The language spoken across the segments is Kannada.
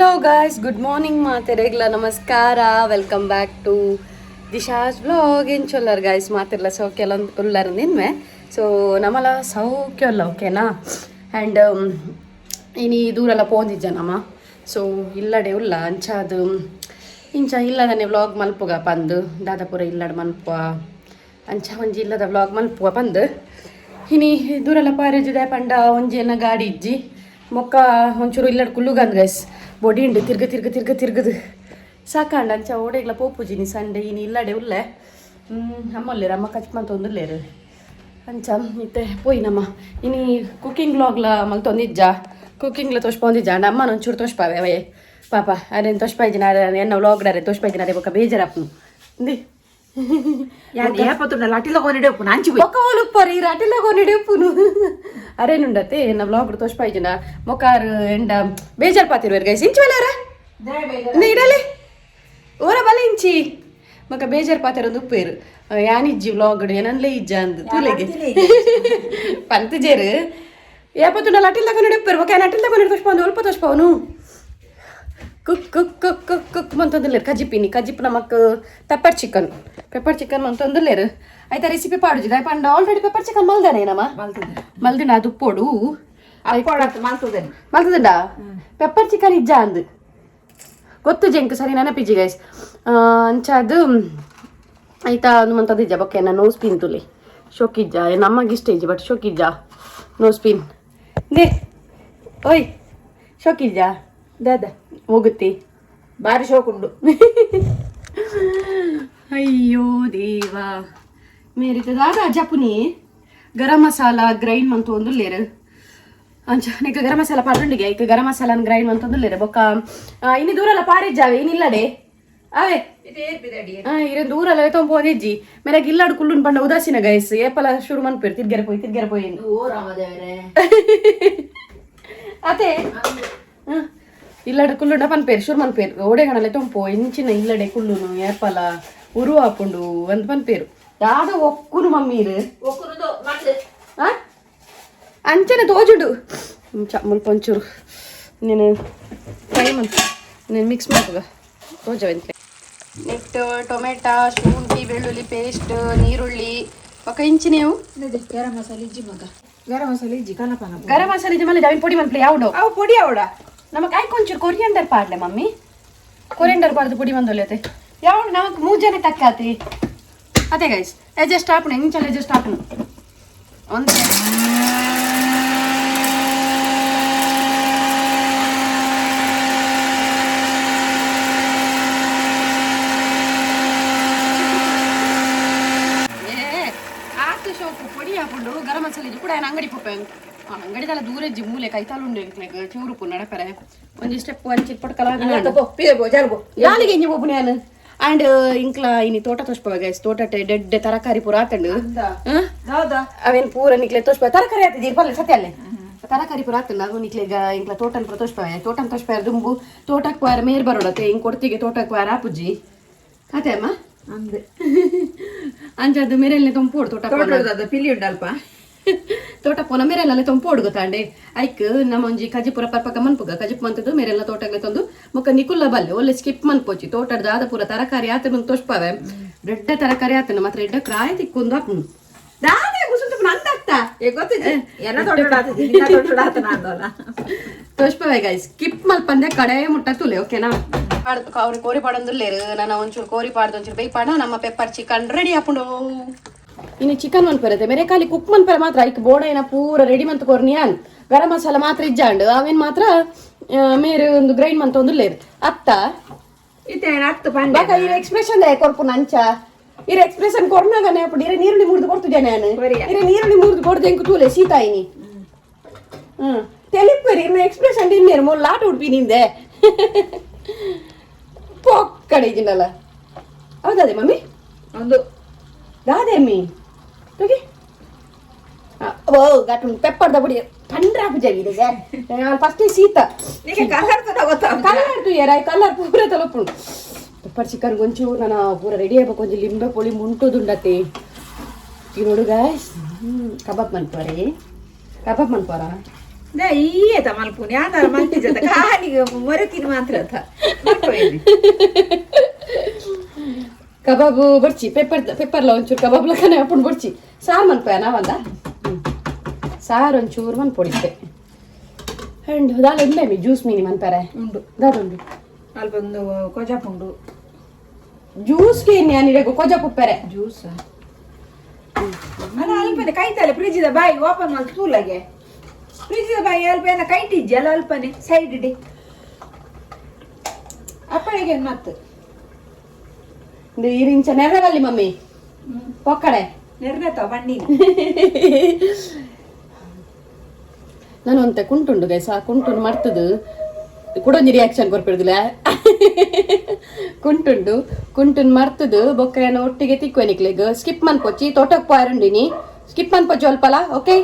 ಹಲೋ ಗಾಯ್ಸ್, ಗುಡ್ ಮಾರ್ನಿಂಗ್ ಮಾತೆರೆಗ್ಲ ನಮಸ್ಕಾರ. Welcome back to Disha's blog. ಏನು ಚೊಲ್ಲರ್ ಗಾಯ್ಸ್ ಮಾತಿರ್ಲ ಸೌಖ್ಯ ಉಲ್ಲರ್ ನಿನ್ನೆ. ಸೊ ನಮ್ಮಲ ಸೌಖ್ಯ ಅಲ್ಲ ಓಕೆನಾ. ಆ್ಯಂಡ್ ಇನಿ ದೂರೆಲ್ಲ ಪೋಂದಿಜ್ಜ ನಮ್ಮ. ಸೊ ಇಲ್ಲಡೆ ಉಲ್ಲ ಅಂಚಾದು ಇಂಚ ಇಲ್ಲದನೆ ವ್ಲಾಗ್ ಮಲ್ಪುಗ ಪಂದು ದಾದಾಪುರ ಇಲ್ಲಡ ಮಲ್ಪುವ ಅಂಚ ಒಂಜಿ ಇಲ್ಲದ ವ್ಲಾಗ್ ಮಲ್ಪುವ ಪಂದು ಇನಿ ದೂರೆಲ್ಲ ಪಾರೇಜಿದೆ ಪಂಡ ಒಂಜೇನ ಗಾಡಿ ಇಜ್ಜಿ ಮೊಕ್ಕ ಒಂಚೂರು ಇಲ್ಲಡ ಕುಲ್ಲುಗಂದ್ ಗೈಸ್ ಬೊಡಿ ಉಂಡು ತಿರ್ಗದು ಸಾಕಾಂಡ ಅಂಚ ಓಡೆಗ್ಲ ಪೋಪುಜಿನಿ ಸಂಡೆ ಇನಿ ಇಲ್ಲಡೆ ಉಲ್ಲೆ ಅಮ್ಮಲ್ಲೇರು ಅಮ್ಮ ಕಚ್ಮಂತ ಒಂದುಲ್ಲೇರು ಅಂಚ ಮತ್ತೆ ಪೋಯಿ ನಮ್ಮ ಇನಿ ಕುಕ್ಕಿಂಗ್ ವ್ಲಾಗ್ಲ ಮಲ್ತೊಂದಿಜ್ಜ ಕುಕ್ಕಿಂಗ್ಲ ತೋಷ್ಪೊಂದಿಜ್ಜ ಅಂಡ ಅಮ್ಮನ ಒಂಚೂರು ತೋಷ್ಪಾವೆ ಅವೇ ಪಾಪ ಅದೇನು ತೋಷ್ಪಾಯ್ಜಿನ ಎನ್ನ ವ್ಲಾಗ್ಡಾರೆ ತೋಷ್ಪಾಯ್ಜಿನ ಅದೇ ಬೊಕ್ಕ ಬೇಜಾರಪ್ಪನು ಇಂದಿ ಅರೇನುಂಡತೆ ಎನ್ನ ವ್ಲಾಗ್ ತೋಷ್ಪಾಯ್ಜಿನ ಮೊಕಾರ್ ಎಂಡ ಬೇಜಾರ್ ಪಾತಿರ್ವೇರ್ ಗೈಸ್ ಇಂಚಿ ಬಲ್ಲಾರ ಇಡಲೆ ಓರ ಬಲ ಇಂಚಿ ಮಕ್ಕ ಬೇಜಾರ್ ಪಾತಿರೋದು ಉಪ್ಪೇರು ಯಾನಿಜ್ಜಿ ವ್ಲಾಗ್ ಏನನ್ಲೇ ಇಜ್ಜ ಅಂದು ತೂಲೆಗೆ ಪಂತಜೇರು ಯಾಪತ್ತು ಅಟಿಲ್ ತಗೊಂಡು ಉಪ್ಪೇರು ಮಕ್ಕ ಅಟಿಲ್ ತಗೊಂಡು ತೋಷ್ಪಂದು ಅಲ್ಪ ತೋಷ್ಪವನು ಕುಕ್ ಮಂತೊಂದುಲ್ಲೇರು ಕಜಿಪ್ ನಮಕ್ ಪೆಪ್ಪರ್ ಚಿಕನ್ ಮಂತೊಂದುಲ್ಲೇರು ಆಯ್ತಾ ರೆಸಿಪಿ ಪಾಡುಜಿದ ಪಂಡ ಆಲ್ರೆಡಿ ಪೆಪ್ಪರ್ ಚಿಕನ್ ಮಲ್ದಾನೆ ನಮ್ಮ ಮಲ್ದಿನ ಅದು ಉಪ್ಪೋಡು ಮಲ್ತದಂಡ ಪೆಪ್ಪರ್ ಚಿಕನ್ ಇಜ್ಜ ಅಂದು ಗೊತ್ತು ಜಂಕ್ ಸರಿ ನೆನಪಿಜ್ಜಿ ಗೈಸ್ ಅಂಚಾದು ಆಯ್ತಾ ಅದು ಮಂತದಿಜ್ಜ ಬೊಕ್ಕೆ ನಾ ನೋಸ್ ಪಿನ್ ತುಲಿ ಶೋಕಿಜ್ಜ ನಮಗೆ ಇಷ್ಟ ಇಜ್ಜಿ ಬಟ್ ಶೋಕಿಜ್ಜ ನೋಸ್ ಪಿನ್ ದೇ ಓಯ್ ಶೋಕಿಜ್ಜ ದಾದ ಹೋಗುತ್ತೆ ಬಾರಿ ಶೋಕುಂಡು ಅಯ್ಯೋ ದೇವಾ ಮೇರಿತ ದಾದ ಜಪುನಿ ಗರಂ ಮಸಾಲ ಗ್ರೈಂಡ್ ಮಂತು ಒಂದುಲ್ಲೇರು ಅಂಚ ಈಗ ಗರಂ ಮಸಾಲ ಪಾಡುಂಡಿಗೆ ಈಗ ಗರಂ ಮಸಾಲನ ಗ್ರೈಂಡ್ ಮಂತು ಒಂದುಲ್ಲೇರು ಬೊಕ್ಕ ಇನ್ನು ದೂರಲ್ಲ ಪಾರಿಜ್ಜಾವೆ ಇನ್ನಿಲ್ಲಡೆ ಅವೇ ಇರ ದೂರಲ್ಲ ತೊಂಬೋದಿಜ್ಜಿ ಮೇರೆಗೆ ಇಲ್ಲಾಡು ಕುಲ್ಲುನ್ ಪಂಡ ಉದಾಸೀನ ಗೈಸ್ ಏಪಲ ಶುರು ಮನ್ಪೇರು ತಿರ್ಗೆರೆ ಪೋಯಿ ಅದೇ ಇಲ್ಲಡೆ ಕುಲ್ಲುಂಡ ಪನ್ಪೇರು ಶುರು ಮನ್ಪೇರು ಓಡೆಗಣಲೆ ತೊಂಪು ಇಂಚಿನ ಇಲ್ಲಡೆ ಕುಲ್ಲುನು ಏಪಲ ಉರು ಹಾಕೊಂಡು ಒಂದು ಪನ್ಪೇರು ಯಾವ್ದೋ ಒಕ್ಕುನು ಮಮ್ಮೀರು ಅಂಚನೆ ತೋಜುಡು ಮುಲ್ಪ ಒಂಚೂರು ನೀನು ಫ್ರೈ ಮಂತ ನೀನು ಮಿಕ್ಸ್ ಮಾಡ್ತದ ತೋಜವಂತೆ ನೆಕ್ಸ್ಟ್ ಟೊಮೆಟೊ ಶುಂಠಿ ಬೆಳ್ಳುಳ್ಳಿ ಪೇಸ್ಟ್ ನೀರುಳ್ಳಿ ಒಕ್ಕ ಇಂಚಿನೇವು ಗರಂ ಮಸಾಲೆ ಇಜ್ಜಿ ಮಗ ಗರಂ ಮಸಾಲೆ ಇಜ್ಜಿ ಕಲಪನ ಗರಂ ಮಸಾಲೆ ಇಜ್ಜಿ ಮಲ್ಲಿ ಅವಿನ ಪೊಡಿ ಮನ್ಪ್ಲೆ ಯಾವ್ದು ಅವು ಪೊಡಿ ಅವಡ ನಮಗೆ ಆಯ್ಕೆ ಒಂಚೂರು ಕೊರಿಯಂಡರ್ ಪಾಡ್ಲೆ ಮಮ್ಮಿ ಕೊರಿಯಂಡರ್ ಪಾಡ್ದು ಪುಡಿ ಬಂದೊಲ್ಲೆ ಯಾವ್ದು ನಮಗೆ 3 ಜನ ತಕ್ಕಾತಿ ಅದೇ ಗೈಸ್ ಅಡ್ಜಸ್ಟ್ ಆಪಣೆ ಇಂಚಲ್ಲಿ ಅಡ್ಜಸ್ಟ್ ಆಪಣು ಒಂದು ಆತು ಶೋಕು ಪೊಡಿ ಹಾಕೊಂಡು ಗರಂ ಮಸಾಲೆ ಕೂಡ ಏನು ಅಂಗಡಿ ಪೊಪ್ಪೆ ಅಂಗಡಿದೆಲ್ಲ ದೂರ ಇಜ್ಜಿ ಮೂಲೆ ಕೈತಾಲು ಉಂಡೆ ಚೂರುಪು ನಡಪರೆ ಒಂಜಿ ಸ್ಟೆಪ್ ಒಂಚಿ ಪಟ್ಕಲ ಯಾಲಿಗೆ ಇಂಜಿ ಒಬ್ಬನೇ ನಾನು ಆ್ಯಂಡ್ ಇಂಕ್ಲ ಇನಿ ತೋಟ ತೋಷ್ಪವ ಗೈಸ್ ತೋಟ ಡೆಡ್ ತರಕಾರಿ ಪೂರ ಆತಂಡು ಅವೇನು ಪೂರ ನಿಕ್ಲೆ ತೋಷ್ಪ ತರಕಾರಿ ಆತಿದ್ದಿ ಪಲ್ಲೆ ಸತ್ಯ ಅಲ್ಲೇ ತರಕಾರಿ ಪೂರ ಆತಂಡು ಅದು ನಿಕ್ಲೆಗ ಇಂಕ್ಲ ತೋಟನ್ ಪೂರ ತೋಷ್ಪವ ತೋಟನ್ ತೋಷ್ಪ ದುಂಬು ತೋಟಕ್ಕೆ ವಾರ ಮೇರ್ ಬರೋಡತ್ತೆ ಹಿಂಗೆ ಕೊಡ್ತಿಗೆ ತೋಟಕ್ಕೆ ವಾರ ಆಪುಜ್ಜಿ ಅದೇ ಅಮ್ಮ ಅಂದೆ ಅಂಚದು ಮೇರೆಲ್ಲೆ ತೊಂಪೋಡು ತೋಟ ಪಿಲಿ ಉಂಡಲ್ಪ ತೋಟ ಪೋನ ಮೇರೆಲ್ಲ ತೊಂಪೋಡು ಗೊತ್ತಾಂಡೆ ಐಕ್ ನಮ್ಮ ಒಂಜಿ ಕಜಿಪುರ ಪರ್ಪಕ ಮನ್ಪುಗ ಕಜಿಪ್ ಮಂತದ್ದು ಮೇರೆಲ್ಲ ತೋಟಗ್ಲೆ ತಂದು ಮೊಕ್ಕ ನಿಕುಲ್ಲ ಬಲ್ಲೆ ಒಳ್ಳೆ ಸ್ಕಿಪ್ ಮನ್ಪೋಚಿ ತೋಟದ ದಾದ ಪೂರ ತರಕಾರಿ ಆತನ ತೋಷ್ಪಾವೆ ರೆಡ್ಡ ತರಕಾರಿ ಆತನ ಮಾತ್ರ ರೆಡ್ಡ ಕ್ರಾಯ್ ತಿಕ್ಕೊಂದು ಹಾಕ್ನು ದಾದೆ ಗುಸುಂತ ನಂದಾಗ್ತಾ ತೋಷ್ಪಾವೆ ಗೈಸ್ ಸ್ಕಿಪ್ ಮಲ್ಪಂದೆ ಕಡೆ ಮುಟ್ಟ ತುಲೆ ಓಕೆನಾ ಅವ್ರಿಗೆ ಕೋರಿ ಪಾಡೊಂದುಲ್ಲೇರು ನಾನು ಒಂಚೂರು ಕೋರಿ ಪಾಡ್ದು ಒಂಚೂರು ಬೈ ಪಾಡ ನಮ್ಮ ಪೆಪ್ಪರ್ ಚಿಕನ್ ರೆಡಿ ಹಾಕೊಂಡು ಇನ್ನು ಚಿಕನ್ ಮನ್ಪರತ್ತೆ ಮೇರೆ ಖಾಲಿ ಕುಕ್ ಮನ್ಪರ ಮಾತ್ರ ಐಕ್ ಬೋಡ ಏನ ಪೂರ ರೆಡಿ ಮಂತ್ ಕೊರ್ನಿಯಾನ್ ಗರಂ ಮಸಾಲ ಮಾತ್ರ ಇಜ್ಜಾಂಡು ಅವೇನ್ ಮಾತ್ರ ಮೇರೆ ಒಂದು ಗ್ರೈಂಡ್ ಮಂತ್ ಒಂದು ಲೇರು ಅತ್ತ ಬಾಕ ಇರ ಎಕ್ಸ್ಪ್ರೆಷನ್ ಕೊರ್ಪು ನಂಚ ಇರ ಎಕ್ಸ್ಪ್ರೆಷನ್ ಕೊರ್ನಾಗನೆ ಅప్పుడు ಇರ ನೀರುಳ್ಳಿ ಮುರಿದು ಕೊಡ್ತಿದ್ದೆ ನಾನು ಇರ ನೀರುಳ್ಳಿ ಮುರಿದು ಕೊಡ್ದೆ ಎಂಕು ತೂಲೆ ಸೀತಾಯಿನಿ ತೆಲಿಪ್ಪರಿ ಇನ್ನ ಎಕ್ಸ್ಪ್ರೆಷನ್ ಇನ್ನೇರು ಮೂರು ಲಾಟ ಉಡ್ಪಿ ನಿಂದೆ ಪೊಕ್ಕಡೆ ಇದ್ದೀನಲ್ಲ ಹೌದದೇ ಮಮ್ಮಿ ಒಂದು ದಾದೆ ಅಮ್ಮಿ ಓಕೆ ಓ ಗಾಟು ಪೆಪ್ಪರ್ದ ಪುಡಿ ತಂಡ್ರೆ ಹಾಪುಜಾಗಿದೆ ಫಸ್ಟ್ ಸೀತ ಕಲರ್ ಯಾರ ಕಲರ್ ಪೂರ ತಲುಪುಂಡು ಪೆಪ್ಪರ್ ಚಿಕನ್ ಒಂಚೂರು ನಾನು ಪೂರ ರೆಡಿ ಆಗ್ಬೇಕು ಒಂಚು ಲಿಂಬೆ ಪೊಳಿ ಮುಂಟುದುಂಡತ್ತೆ ಈ ನೋಡು ಗಾಯ್ಸ್ ಕಬಾಬ್ ಮನ್ಪೋರೆ ಈತ ಮಲ್ಪುನಿ ಯಾವ್ದಾರ ಮಲ್ಪಿಜ ಕಾಲಿಗೆ ಮೊರತಿನ ಮಾತ್ರ ಕಬಾಬು ಬರ್ಚಿ ಪೆಪ್ಪರ್ಲ ಒಂಚೂರು ಕಬಾಬ್ ಲಕ್ಕನೆ ಹಾಕೊಂಡು ಬರ್ಚಿ ಸಾರು ಮನ್ಪಯ ನಾವಂದ ಸಾರು ಒಂಚೂರು ಮನ್ ಪೊಡಿತೆ ಅಂಡ್ ದಾಲ ಉಂಡೆ ಜ್ಯೂಸ್ ಮೀನಿ ಮನ್ಪರೆ ಉಂಡು ದಾದುಂಡು ಅಲ್ಪ ಒಂದು ಕೊಜಾಪುಂಡು ಜ್ಯೂಸ್ಗೆ ಏನಿರಗು ಕೊಜ ಪುಪ್ಪರೆ ಜ್ಯೂಸ್ ಅಲ್ಲ ಅಲ್ಪನೆ ಕೈತಲ್ಲ ಫ್ರಿಜ್ದ ಬಾಯಿ ಓಪನ್ ಮಾಡಿ ತೂಲಗೆ ಫ್ರಿಜ್ದ ಬಾಯಿ ಅಲ್ಪೇನ ಕೈಟಿಜ್ಜಿ ಅಲ್ಲ ಅಲ್ಪನೆ ಸೈಡ್ ಇಡಿ ಅಪ್ಪಳಿಗೆ ಮತ್ತೆ ಇರಿಂಚ ನೆರಗಲ್ಲಿ ಮಮ್ಮಿ ಪೊಕ್ಕಡೆ ನೆರ್ನೆತಾವ ಬಣ್ಣಿ ನಾನು ಅಂತೆ ಕುಂಟುಂಡು ಗೈಸ ಕುಂಟುಂಡು ಮಾಡ್ತದು ಕುಡೊಂಜಿ ರಿಯಾಕ್ಷನ್ ಕೊರ್ಪಿಡುದಿಲ್ಲ ಕುಂಟುಂಡು ಮಾಡ್ತದು ಬೊಕ್ಕ ಒಟ್ಟಿಗೆ ತಿಕ್ಕೊನಿಕ್ಲೆಗ್ ಸ್ಕಿಪ್ ಮನ್ಪೊಚ್ಚಿ ತೋಟಕ್ಕೆ ಪಾರುಂಡಿನಿ ಸ್ಕಿಪ್ ಮನ್ಪೊಚ್ಚಿ ಅಲ್ಪಲ ಓಕೆ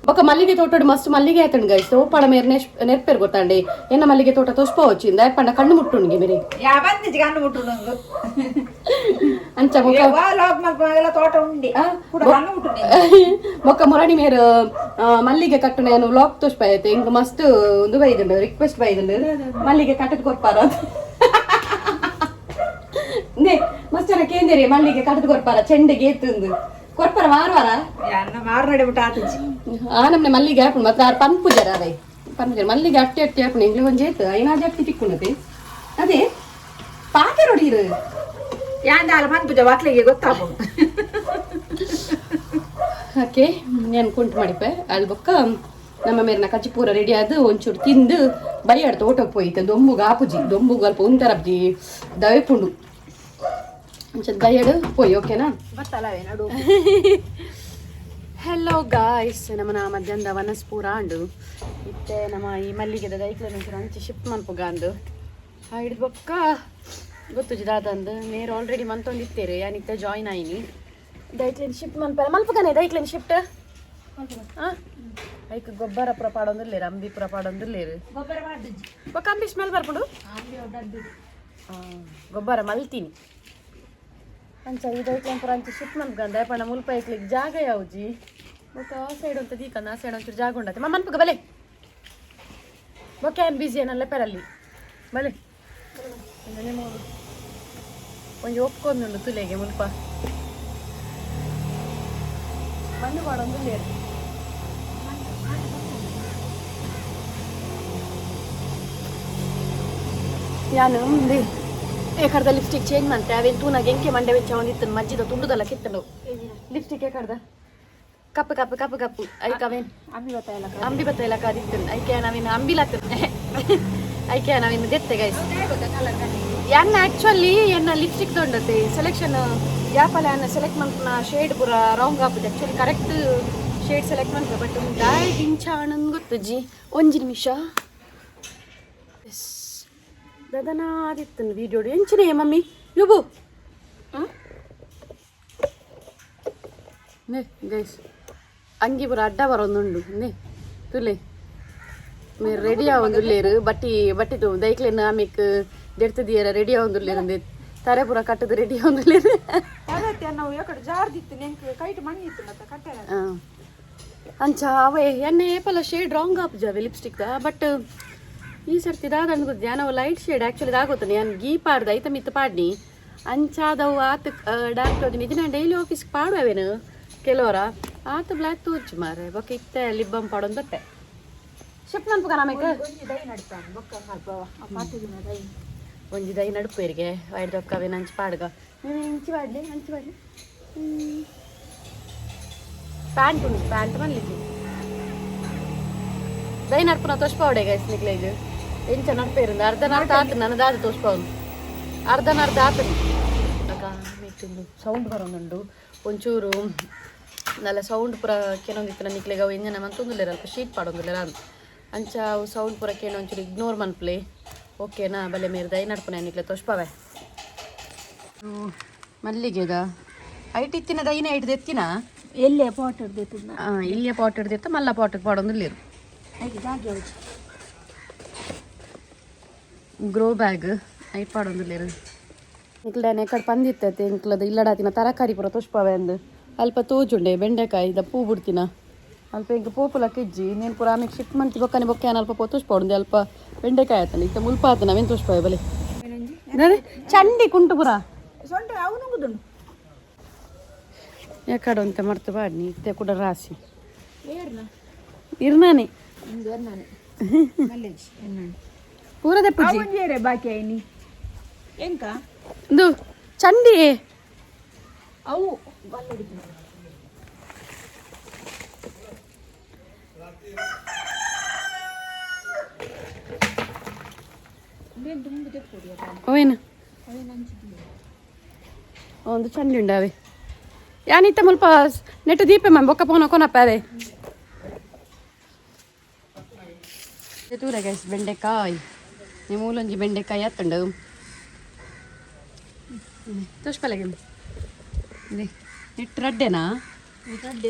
ಬೊಕ್ಕ ಮಲ್ಲಿಗೆ ತೋಟಡು ಮಸ್ತ್ ಮಲ್ಲಿಗೆ ಆಯ್ತಂಡು ಗೈಸ್ ಓಪಾಡ ಮೇರೆ ನೆರ್ಪೇರು ಗೊತ್ತಾಂಡಿ ಎನ್ನ ಮಲ್ಲಿಗೆ ತೋಟ ತೋಸ್ಪ వచ్చింದ ಪಂಡ ಕಣ್ಣು ಮುಟ್ಟುಂಡಿಗೆ ಮೇರೆ ಯಾವಂದಿಜಿ ಕಣ್ಣು ಮುಟ್ಟುಂಡು ಅಂಚ ಬೊಕ್ಕ ಲಾಗ್ ಮಲ್ಪನಾಗೆಲ್ಲ ತೋಟ ಉಂಡಿ ಕೂಡ ಕಣ್ಣು ಮುಟ್ಟುಂಡಿ ಬೊಕ್ಕ ಮೊರಡಿ ಮೇರು ಮಲ್ಲಿಗೆ ಕಟ್ಟುನ ಏನು ವ್ಲಾಗ್ ತೋಸ್ಪ ಐತೆ ಇಂಗ ಮಸ್ತ್ ಒಂದು ಬೈದುಂಡು ರಿಕ್ವೆಸ್ಟ್ ಬೈದುಂಡು ಮಲ್ಲಿಗೆ ಕಟ್ಟದ್ ಕೊರ್ಪಾರ ನೇ ಮಸ್ತ್ ಜನ ಕೇಂದ್ರಿ ಮಲ್ಲಿಗೆ ಕಟ್ಟದ್ ಕೊರ್ಪಾರ ಚೆಂಡಿಗೆ ಎತ್ತುಂದು ಕೊರ್ಪಾರ ವಾರ ಮಾರ್ನಾಡಿ ಬಿಟ್ಟು ಆತಜ್ಜಿ ಆ ನಮ್ನೆ ಮಲ್ಲಿಗೆ ಹಾಕೊಂಡು ಮಾತ್ರ ಆರು ಪನ್ಪುಜಾರ ಅದೇ ಪನ್ಪುಜಾರ ಮಲ್ಲಿಗೆ ಅಟ್ಟಿ ಹಾಕೊಂಡು ಇಂಗ್ಲಿ ಒಂಜಿ ಆಯ್ತು ಐನಾಜಿ ಅಟ್ಟಿ ತಿಕ್ಕೊಂಡತೆ ಅದೇ ಪಾತೆ ನೋಡಿರು ಯಾಂದಾಲ ಪನ್ಪುಜ ವಾಕ್ಲಿಗೆ ಗೊತ್ತಾಗು ಓಕೆ ನಾನು ಕುಂಟು ಮಾಡಿಪೆ ಅಲ್ಲಿ ಬೊಕ್ಕ ನಮ್ಮ ಮೇರಿನ ಕಚ್ಚಿ ಪೂರ ರೆಡಿ ಆದ ಒಂಚೂರು ತಿಂದು ಬೈಯಾಡ್ತು ಓಟೋಗಿ ಹೋಯ್ತು ದೊಂಬುಗ ಆಪುಜಿ ದೊಂಬುಗ ಅಲ್ಪ ಉಂಟರಬ್ಜಿ ದವೆಪುಂಡು ಒಂಚೂರು ಬೈಯಾಡು ಹೋಯ್ ಓಕೆನಾ ಬತ್ತಲವೇ ನಡು ಹೆಲೋ ಗಾಯ್ಸ್ ನಮ್ಮನ ಮಧ್ಯಾಹ್ನದ ವನಸ್ಪೂರ ಅಂಡು ಇತ್ತೆ ನಮ್ಮ ಈ ಮಲ್ಲಿಗೆದ ದೈಕ್ಲ ಒಂಚೂರು ಹಂಚಿ ಶಿಫ್ಟ್ ಮನ್ಪುಗ ಅಂದು ಹಿಡಿದು ಬೊಕ್ಕ ಗೊತ್ತು ದಾದಂದು ನೇರು ಆಲ್ರೆಡಿ ಮಂತೊಂದಿತ್ತೇರು ಯಾನಿತ್ತೆ ಜಾಯ್ನ್ ಆಯ್ನಿ ದೈಕ್ಲಿನ ಶಿಫ್ಟ್ ಮನ್ಪರ ಮಲ್ಪಗನೆ ದೈಕ್ಲಿನ ಶಿಫ್ಟ್ ಹಾಂ ಐಕ್ ಗೊಬ್ಬರ ಪುರ ಪಾಡೊಂದಿಲ್ಲೇರು ಅಂಬಿ ಪುರ ಪಾಡೊಂದಿಲ್ಲೇರು ಗೊಬ್ಬರ ಮಾಡಿದ್ಜಿ ಬೊಕ್ಕ ಅಂಬಿ ಸ್ಮೆಲ್ ಬರ್ಬಿಡು ಗೊಬ್ಬರ ಮಲ್ತೀನಿ ಅಂಚ ಇದೈಕ್ಲಿನ ಪುರ ಅಂಚೆ ಶಿಫ್ಟ್ ಮನ್ಪಗಂದ ಪಣ ಮುಲ್ಪ ಐಕ್ಲಿಗೆ ಜಾಗ ಯಾವ್ಜಿ ಬೊಕ್ಕ ಆ ಸೈಡ್ ಅಂತ ದೀಕಂದ ಆ ಸೈಡ್ ಒಂಚೂರು ಜಾಗ ಉಂಡತ್ತೆ ಮನ್ಪಗ ಬಲೆ ಬೊಕ್ಕ ಏನು ಬಿಸಿ ಏನಲ್ಲ ಪೆರಲ್ಲಿ ಬಲೆ ಒಂಜಿ ಒಪ್ಕೊಂದುಂಡು ತುಲೆಗೆ ಮುಲ್ಪ ಮಣ್ಣು ಮಾಡೋದು ಲೇರು ನಾನು ಮುಂದೆ ಏಕರ್ದ ಲಿಪ್ಸ್ಟಿಕ್ ಚೇಂಜ್ ಮಾಡ್ತೆ ಅವೇನು ತೂನಾಗ ಎಂಕೆ ಮಂಡೆ ವೆಚ್ಚ ಒಂದಿತ್ತು ಮಜ್ಜಿದ ತುಂಡುದಲ್ಲ ಕಿತ್ತನು ಲಿಪ್ಸ್ಟಿಕ್ ಏಕರ್ದ ಕಪ್ಪು ಕಪ್ಪು ಕಪ್ಪು ಕಪ್ಪು ಐಕೆ ಅವೇನು ಅಂಬಿ ಬತ್ತ ಇಲ್ಲ ಕಾದಿತ್ತು ಐಕೆ ನಾವೇನು ಅಂಬಿಲಾಗ್ತದೆ ಐಕೆ ನಾವೇನು ದೆತ್ತೆ ಗೈಸ್ ಎನ್ನ ಆ್ಯಕ್ಚುಲಿ ಎನ್ನ ಲಿಪ್ಸ್ಟಿಕ್ ತೊಂಡತೆ ಸೆಲೆಕ್ಷನ್ ಯಾಪಲ್ಲ ಎನ್ನ ಸೆಲೆಕ್ಟ್ ಮಾಡ್ಕೊಂಡ ಶೇಡ್ ಪೂರ ರಾಂಗ್ ಆಪುದು ಆ್ಯಕ್ಚುಲಿ ಕರೆಕ್ಟ್ ಶೇಡ್ ಸೆಲೆಕ್ಟ್ ಮಾಡ್ಕೊ ಬಟ್ ದಾಯ್ ಗಿಂಚ ಅಣ್ಣನ್ ಗೊತ್ತಜ್ಜಿ ಒಂಜಿ ನಿಮಿಷ ಎಸ್ ದದನಾದಿತ್ತು ವೀಡಿಯೋ ಎಂಚಿನೇ ಮಮ್ಮಿ ಯುಬು ನೇ ಗೈಸ್ ಅಂಗಿ ಪೂರ ಅಡ್ಡ ಬರೋದುಂಡು ನೇ ತುಲೆ మీరు రెడీ అవ్వందులేరు బట్టి దైక్లేను ఆమెకు దెడుతుంది రెడీ అవ్వందులేరు తరే పూర కట్టదు రెడీ అవ్వందులేరు ನಾವು ಯಾಕಡೆ ಜಾರ್ದಿತ್ತು ನೆಂಕ್ ಕೈಟ್ ಮಣ್ಣಿತ್ತು ಮತ್ತೆ ಕಟ್ಟೆಲ್ಲ ಅಂಚ ಅವೇ ಎಣ್ಣೆ ಏಪಲ್ಲ ಶೇಡ್ ರಾಂಗ್ ಆಪುಜಾವೆ ಲಿಪ್ಸ್ಟಿಕ್ ಬಟ್ ಈ ಸರ್ತಿ ದಾದ ಅನ್ಕೋದ್ಯಾ ನಾವು ಲೈಟ್ ಶೇಡ್ ಆ್ಯಕ್ಚುಲಿ ದಾಗೋತಾನೆ ನಾನು ಗೀ ಪಾಡ್ದು ಐತ ಮಿತ್ತು ಪಾಡ್ನಿ ಅಂಚಾದವು ಆತ ಡಾರ್ಕ್ ಹೋದಿನಿ ಇದು ನಾನು ಡೈಲಿ ಆಫೀಸ್ಗೆ ಪಾಡುವೇನು ಕೆಲವರ ಆತ ಬ್ಲ್ಯಾಕ್ ತೋರ್ಚು ಮಾರೆ ಬೊಕ್ಕ ಇತ್ತೆ ಲಿಬ್ಬಮ್ ಪಾಡೊಂದು ಬಟ್ಟೆ ಶಿಫ್ಟ್ ಮನ್ಪುಗ ನಮಗೆ ಒಂಜಿ ದೈ ನಡುಪೇರಿಗೆ ವೈಡ್ ದೊಕ್ಕವೆ ನಂಚು ಪಾಡ್ಗ ನೀವು ಹಂಚಿ ಬಾಡ್ಲಿ ಪ್ಯಾಂಟ್ ಉಂಟು ಪ್ಯಾಂಟ್ ಮನ್ಲಿಕ್ಕೆ ದೈ ನಡ್ಪುನ ತೋಷ್ಪಾವಡೆ ಗೈಸ್ ನಿಕ್ಲೇಜ್ ಎಂಚ ನಡ್ಪೇರಿಂದ ಅರ್ಧ ಆತು ನನ್ನ ದಾದ ತೋಷ್ಪಾವನು ಅರ್ಧ ಆತು ಮೇಟಿಂದು ಸೌಂಡ್ ಬರೋದುಂಡು ಒಂಚೂರು ನಲ್ಲ ಸೌಂಡ್ ಪೂರ ಕೆಲವೊಂದಿತ್ತು ನನ್ನ ನಿಕ್ಲೆಗೆ ಅವು ಎಂಜನ ಮಂತೊಂದಿಲ್ಲ ಅಲ್ಪ ಶೀಟ್ ಪಾಡೊಂದಿಲ್ಲ ಅಂಚ ಅವು ಸೌಂಡ್ ಪೂರ ಕೇಳೋ ಒಂಚೂರು ಇಗ್ನೋರ್ ಮನ್ಪ್ಲೆ ಓಕೆನಾ ಬಲೆ ಮೇರೆ ದೈ ನಡ್ಪುನ ನಿಕ್ಲೆ ತೋಷ್ಪಾವೆ ಮಲ್ಲಿಗೆದ ಐಟ್ ಇತ್ತಿನ ದೈನ ಐಟ್ ಎತ್ತಿನ ಎಲ್ಲೇ ಪಾಟ್ ಹಿಡ್ದೈತಿ ಇಲ್ಲಿಯ ಪಾಟ್ ಹಿಡ್ದಿತ್ತ ಮಲ್ಲ ಪಾಟಿಗೆ ಪಾಡೊಂದಿಲ್ಲೇರು ಗ್ರೋ ಬ್ಯಾಗ್ ಐಟ್ ಪಾಡೊಂದಿಲ್ಲೇರು ಇಂಕ್ಲನೆ ಕಡೆ ಪಂದಿತ್ತೈತೆ ಇಂಕ್ಲದ ಇಲ್ಲಡಾತಿನ ತರಕಾರಿ ಪೂರ ತೋಷ್ಪಾವೆ ಅಂದು ಅಲ್ಪ ತೋಜುಂಡೆ ಬೆಂಡೆಕಾಯಿ ದ ಪೂ ಬಿಡ್ತಿನ ಅಲ್ಪ ಈಗ ಪೋಪುಲಕ್ಕೆ ಇಜ್ಜಿ ನೀನು ಪೂರ ಆಮೇಲೆ ಶಿಫ್ಟ್ ಮಂತಿ ಬೊಕ್ಕನೆ ಬೊಕ್ಕೆ ಅಲ್ಪ ತುಷ್ಪೊಂದು ಅಲ್ಪ ಬೆಂಡೆಕಾಯಿ ಆಯ್ತಾನೆ ಇತ್ತ ಮುಲ್ಪ ಆತ ನಾವೇನು ತುಷ್ಪ ಬಲೆ ಚಂಡಿ ಕುಂಟು ಪುರ ಸೊಂಟ ಅವನು ಯಾಕಡೆ ಅಂತ ಮರ್ತು ಬಾಡ್ನಿ ಇತ್ತೆ ಕೂಡ ರಾಸಿ ಇರ್ನಾನೆ ಪೂರ ದೆಪ್ಪುಜಿ ಬಾಕಿ ಐನಿ ಎಂಕ ಇದು ಚಂಡಿ ಅವು ಅವೇನು ಒಂದು ಚಂಡಿ ಉಂಡಾವೆ ಯಾನಿತ್ತ ಮುಲ್ಪ ನೆಟ್ಟು ದೀಪ ಮ್ಯಾಮ್ ಬೊಕ್ಕ ಪೋನ ಕೊನಪ್ಪ ಅದೇ ತೂರ ಗೈಸ್ ಬೆಂಡೆಕಾಯಿ ನೀವು ಮೂಲೊಂಜಿ ಬೆಂಡೆಕಾಯಿ ಹತ್ತುಂಡು ತುಷ್ಪಲೆಗೆ ನೆಟ್ಟು ರಡ್ಡೆನಾ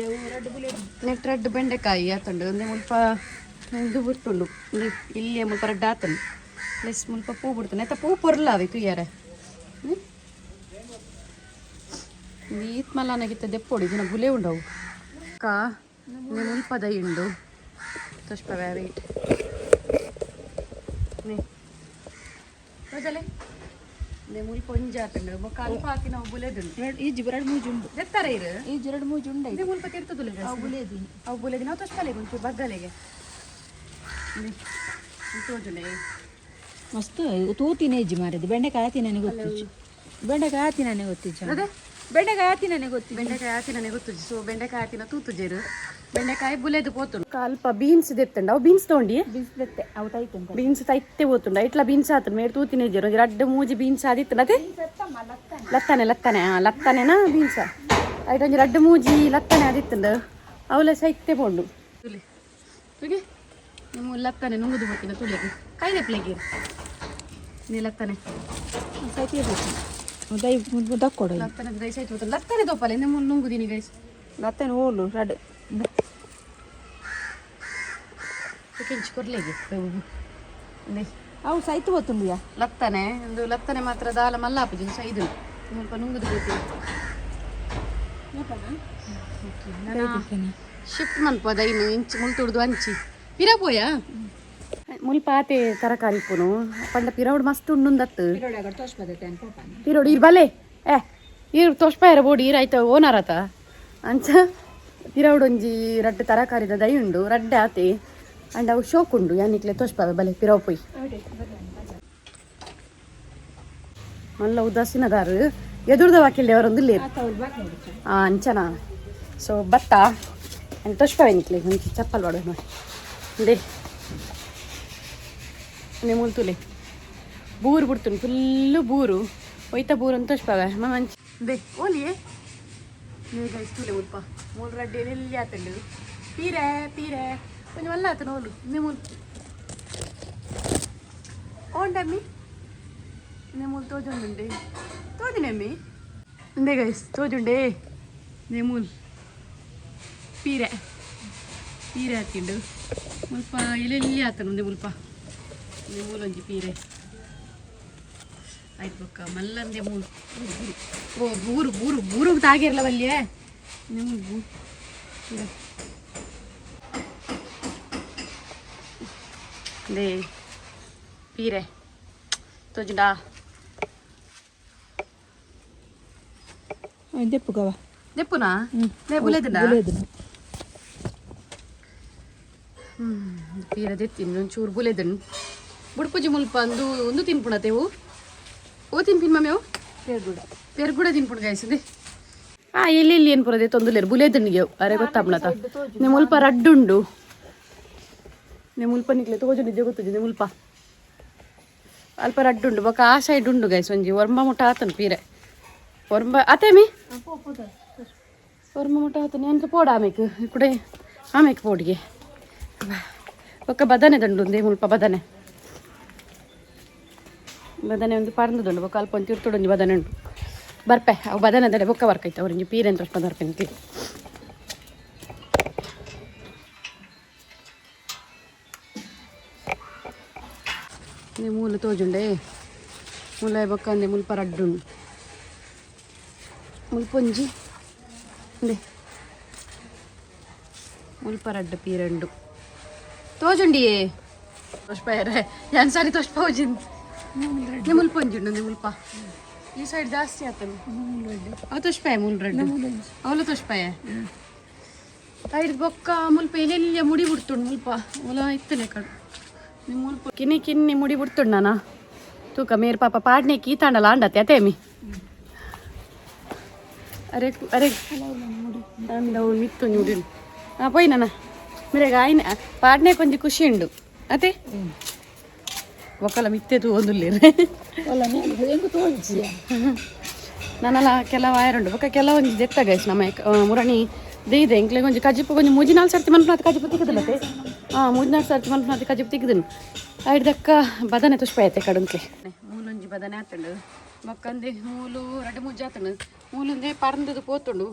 ನೆಟ್ಟು ರಡ್ಡು ಬೆಂಡೆಕಾಯಿ ಹತ್ತುಂಡು ಒಂದು ಮುಲ್ಪ ಇದು ಬಿಟ್ಟುಂಡು ಇಲ್ಲಿ ಮುಲ್ಪ ರಡ್ಡು ಆತನು ಪ್ಲಸ್ ಮುಲ್ಪ ಪೂ ಬಿಡ್ತಾನೆ ಆಯ್ತಾ ಪೂ ಪೊರ್ಲಾವೆ ಕುಯ್ಯಾರ ನೀತ್ ಮಲ್ಲನಾಗಿತ್ತ ದೆಪ್ಪೊಡಿ ದಿನ ಗುಲೆ ಉಂಡವು ಅಕ್ಕ ನೀವು ಮುಲ್ಪ ದೈ ಉಂಡು ತುಷ್ಪ ವೇಟ್ ರೋಜಲೆ ನೇ ಮುಲ್ಪ ಒಂಜಿ ಆತಂಡು ಬೊಕ್ಕ ಅಲ್ಪ ಹಾಕಿ ನಾವು ಬುಲೆದುಂಡು ಈ ಜಿಬರಡ್ ಮೂಜುಂಡು ದೆತ್ತಾರೆ ಇರು ಈ ಜಿರಡ್ ಮೂಜುಂಡು ನೇ ಮುಲ್ಪ ತಿರ್ತದುಲೆ ಅವು ಬುಲೇದಿನಿ ಅವು ಬುಲೆದಿ ನಾವು ತುಷ್ಪಲೆಗೆ ಒಂಚೂರು ಬಗ್ಗಲೆಗೆ ತೋಜುಲೆ ಮಸ್ತ್ ತೂತಿನ ಹೆಜ್ಜೆ ಮಾರಿದ್ದು ಬೆಂಡೆಕಾಯಿ ಆತಿ ನನಗೆ ಗೊತ್ತಿತ್ತು ಬೆಂಡೆಕಾಯಿ ಆತಿ ನನಗೆ ಗೊತ್ತಿತ್ತು ಅದೇ ಬೆಂಡೆಕಾಯಿ ಆತಿ ನನಗೆ ಗೊತ್ತಿತ್ತು ಬೆಂಡೆಕಾಯಿ ಆತಿ ನನಗೆ ಗೊತ್ತು ಸೊ ಬೆಂಡೆಕಾಯಿ ಆತಿನ ತೂತುಜೇರು ಬೆಂಡೆಕಾಯಿ ಬುಲೆದು ಪೋತುಂಡು ಅಲ್ಪ ಬೀನ್ಸ್ ದೆತ್ತಂಡು ಅವು ಬೀನ್ಸ್ ತೊಗೊಂಡಿ ಬಿಸ್ಬೆತ್ತೆ ಅವು ತೈತಂತ ಬೀನ್ಸ್ ತೈತೆ ಪೋತುಂಡು ಇಟ್ಲ ಬೀನ್ಸ್ ಆತನ ಮೇಡ್ ತೂತಿನ ಜೇರು ರಡ್ಡು ಮೂಜಿ ಬೀನ್ಸ್ ಆದಿತ್ತು ಅದೇ ಲತ್ತನೆ ಲತ್ತನೆ ಲತ್ತನೆನಾ ಬೀನ್ಸ ಐಟೊಂಜಿ ರಡ್ಡು ಮೂಜಿ ಲತ್ತನೆ ಆದಿತ್ತಂಡು ಅವಲ ಸೈತೆ ಪೋಂಡು ತುಲಿ ತುಗೆ ನಿಮ್ಮ ಲತ್ತನೆ ನುಂಗುದು ಬರ್ತೀನಿ ತುಳಿಗೆ ಕೈದೆ ಪ್ಲೇಗೆ ನೀ ಲತ್ತನೆ ಸೈತಿ ದೈ ದಕ್ಕೊಡು ಲತ್ತನೆ ದೈ ಸೈತೆ ಹೋಗ್ತದೆ ಲತ್ತನೆ ದೋಪಲೆ ನಿಮ್ಮ ನುಂಗುದೀನಿ ಗೈಸ್ ಲತ್ತನೆ ಹೋಲು ರಡ್ ಕೆಂಚು ಕೊರ್ಲೆಗೆ ಅವು ಸೈತು ಹೋತುಂಡಿಯಾ ಲತ್ತನೆ ಒಂದು ಲತ್ತನೆ ಮಾತ್ರ ದಾಲ ಮಲ್ಲಾಪುಜಿ ಇದು ಸ್ವಲ್ಪ ನುಂಗುದು ಬೇಕು ಶಿಫ್ಟ್ ಮನ್ಪದ ಇನ್ನು ಇಂಚು ಮುಲ್ತುಡ್ದು ಹಂಚಿ ಪಿರಪೋಯ ಮುಲ್ಪ ಆತೆ ತರಕಾರಿ ಪುನು ಪಂಡ ಪಿರೌಡ್ ಮಸ್ತ್ ಉಂಡುಂದತ್ತು ಪಿರೋಡು ಇರ್ ಬಲೆ ಇರ್ ತೋಷ್ಪಾಯರ ಬೋಡಿ ಇರಾಯ್ತ ಓನರತ ಅಂಚ ಪಿರೌಡ್ ಒಂಜಿ ರಡ್ಡು ತರಕಾರಿದ ದೈ ಉಂಡು ರಡ್ಡೆ ಆತೆ ಅಂಡ್ ಅವು ಶೋಕ್ ಉಂಡು ಯಾನಿಕ್ಲೆ ತೋಷ್ಪಾವೆ ಬಲೆ ಪಿರವ್ ಪೊಯ್ ಮಲ್ಲ ಉದಾಸೀನದಾರು ಎದುರ್ದ ವಾಕಿಲ್ಡೆ ಅವರೊಂದು ಲೇರು ಅಂಚನಾ ಸೊ ಭತ್ತ ಅಂಡ್ ತೋಷ್ಪಾವೆ ನಿಕ್ಲೆ ಒಂಚಿ ಚಪ್ಪಲ್ ಬಾಡು ನೋಡಿ ದೇ ಮೂಲ್ ತುಲೆ ಬೂರು ಬಿಡ್ತೀನಿ ಫುಲ್ಲು ಬೂರು ಒಯ್ತ ಬೂರು ಅಂತ ತೋಷ್ಪಾವೆ ಮಂಚಿ ಬೇ ಓಲಿಯೇ ನೀಗ ತುಲೆ ಮುಲ್ಪ ಮೂರು ರಡ್ಡಿ ಎಲ್ಲಿ ಆತಂಡು ಪೀರೆ ಪೀರೆ కొంచెం వల్ల అతను వాళ్ళు మేము ఓంటమ్మి మేము తోజుండే తోదినమ్మి ఉండే గైస్ తోజుండే మేము పీరే పీరే ಹಾಕಿಂಡು ಮುಲ್ಪ ಎಲ್ಲಿ ಆತನು ಒಂದೇ ಮುಲ್ಪ ಮೂಲೊಂಜಿ ಪೀರೆ ಆಯ್ತು ಬೊಕ್ಕ ಮಲ್ಲಂದೆ ಮೂರು ಓ ಬೂರು ಬೂರು ಬೂರು ತಾಗಿರಲ್ಲ ಬಲ್ಲಿಯೇ ನೀವು ದೇ ಪೀರೆ ತೋಜುಂಡಾ ದೆಪ್ಪು ಗವ ದೆಪ್ಪುನಾ ದೇ ಬುಲೆದಿನ ಪೀರೆ ದೆತ್ತಿನ ಒಂಚೂರು ಬುಲೆದನ್ ಬುಡ್ಪುಜಿ ಮುಲ್ಪ ಒಂದು ತಿನ್ಪುಣತೆವು ಓ ತಿನ್ಪಿನ್ ಮಮ್ಮೆವು ಪೆರ್ಗುಡ ತಿನ್ಪುಣ ಗಾಯಿಸಿದೆ ಎಲ್ಲಿ ಏನು ಪುರದೆ ತೊಂದುಲೇರು ಬುಲೆದನ್ನಿಗೆ ಅರೆ ಗೊತ್ತಾಪ್ನತ ನೀವು ಮುಲ್ಪ ರಡ್ಡುಂಡು ನೀವು ಮುಲ್ಪ ನಿಕ್ಲೆ ತೋಜುಂಡಿದ್ದೆ ಗೊತ್ತಿದ್ದೆ ಮುಲ್ಪ ಅಲ್ಪ ರಡ್ಡುಂಡು ಬೊಕ್ಕ ಆ ಸೈಡ್ ಉಂಡು ಗೈಸ್ ಒಂಜಿ ಒರ್ಮ ಮುಟ್ಟ ಆತನು ಪೀರೆ ಒರ್ಮ ಅತೇಮಿ ಒರ್ಮ ಮುಟ್ಟ ಆತನು ಎಂತ ಪೋಡ ಆಮೇಕು ಇಕ್ಕಡೆ ಆಮೇಕು ಪೋಡಿಗೆ ಬೊಕ್ಕ ಬದನೆ ದಂಡು ಒಂದೇ ಮುಲ್ಪ ಬದನೆ ಬದನೆ ಒಂದು ಪರ್ನದುಂಡು ಬೊಕ್ಕ ಅಲ್ಪ ಒಂದು ತಿರ್ತುಡೊಂಜಿ ಬದನೆ ಉಂಟು ಬರ್ಪೆ ಅವು ಬದನೆ ದಂಡೆ ಬೊಕ್ಕ ಬರ್ಕೈತೆ ಅವ್ರಿಗೆ ಪೀರೆ ಅಂತ ಅಷ್ಟು ಬರ್ಪೆ ನಿಕ್ಲಿ ಮೂಲು ತೋಜುಂಡೆ ಮುಲಾಯ್ ಬೊಕ್ಕ ಅಂದೆ ಮುಲ್ಪ ರಡ್ಡುಂಡು ಮುಲ್ಪೊಂಜಿ ಅಂದೆ ಮುಲ್ಪ ರಡ್ಡು ಪೀರಂಡು ತೋಜುಂಡಿಯೇ ತೋಷ್ಪಾಯರೆ ಯಾನ್ ಸಾರಿ ತೋಷ್ಪಾವುಜಿನ್ ಮುಲ್ಪ ಒಂಜುಂಡು ಮುಲ್ಪ ಈ ಸೈಡ್ ಜಾಸ್ತಿ ಆತನು ಅವು ತೋಷ್ಪಾಯ ಮೂಲ್ ರಡ್ಡು ಅವಳು ತೋಷ್ಪಾಯ ಐದು ಬೊಕ್ಕ ಮುಲ್ಪ ಎಲ್ಲೆಲ್ಲ ಮುಡಿ ಬಿಡ್ತುಂಡು ಮುಲ್ಪ ಒಲ ಇತ್ತಲೆ ಕಡು ನಿಮ್ಮ ಮುಲ್ಪ ಕಿನ್ನಿ ಮುಡಿ ಬಿಡ್ತುಂಡು ನಾನ ತೂಕ ಮೇರ್ ಪಾಪ ಪಾಡ್ನೆ ಕೀತಾಂಡಲ್ಲ ಆಂಡತ್ತೆ ಅತೇಮಿ ಅರೆ ಅರೆ ಅಂದವು ಮಿತ್ತು ನೋಡಿರು పోయి నాన్న మీరే ఆయన పాటనే కొంచెం ఖుషి ఉండు అతే ఒకళ్ళ మిత్తేదు వదులేరు ನನ್ನಲ್ಲ ಕೆಲವು ಆಯರುಂಡು ಬೊಕ್ಕ ಕೆಲವೊಂದು ದೆತ್ತ ಗೈಸ್ ನಮ್ಮ ಮುರಣಿ ಇದೆ ಇಂಕ್ಲೆ ಕೊಂಚ ಕಜಿಪ್ಪು ಕೊಂಚ ಮೂಜಿನಾಲ್ ಸರ್ತಿ ಮನ್ಪುನಾಥ ಕಜಿಪ್ಪು ತಿಕ್ಕದಿಲ್ಲತೆ ಮೂಜಿನಾಲ್ ಸರ್ತಿ ಮನ್ಪುನಾಥ ಕಜಿಪ್ಪು ತಿಕ್ಕದನು ಐದಕ್ಕ ಬದನೆ ತುಷ್ಪಾಯತೆ ಕಡುಂಕ್ಲೆ ಮೂಲೊಂಜಿ ಬದನೆ ಆತಂಡು ಬೊಕ್ಕಂದೆ ಮೂಲು ರಡ್ಡು ಮುಜ್ಜ ಆತಂಡು ಮೂಲೊಂದೇ ಪರಂದದು ಪೋತುಂಡು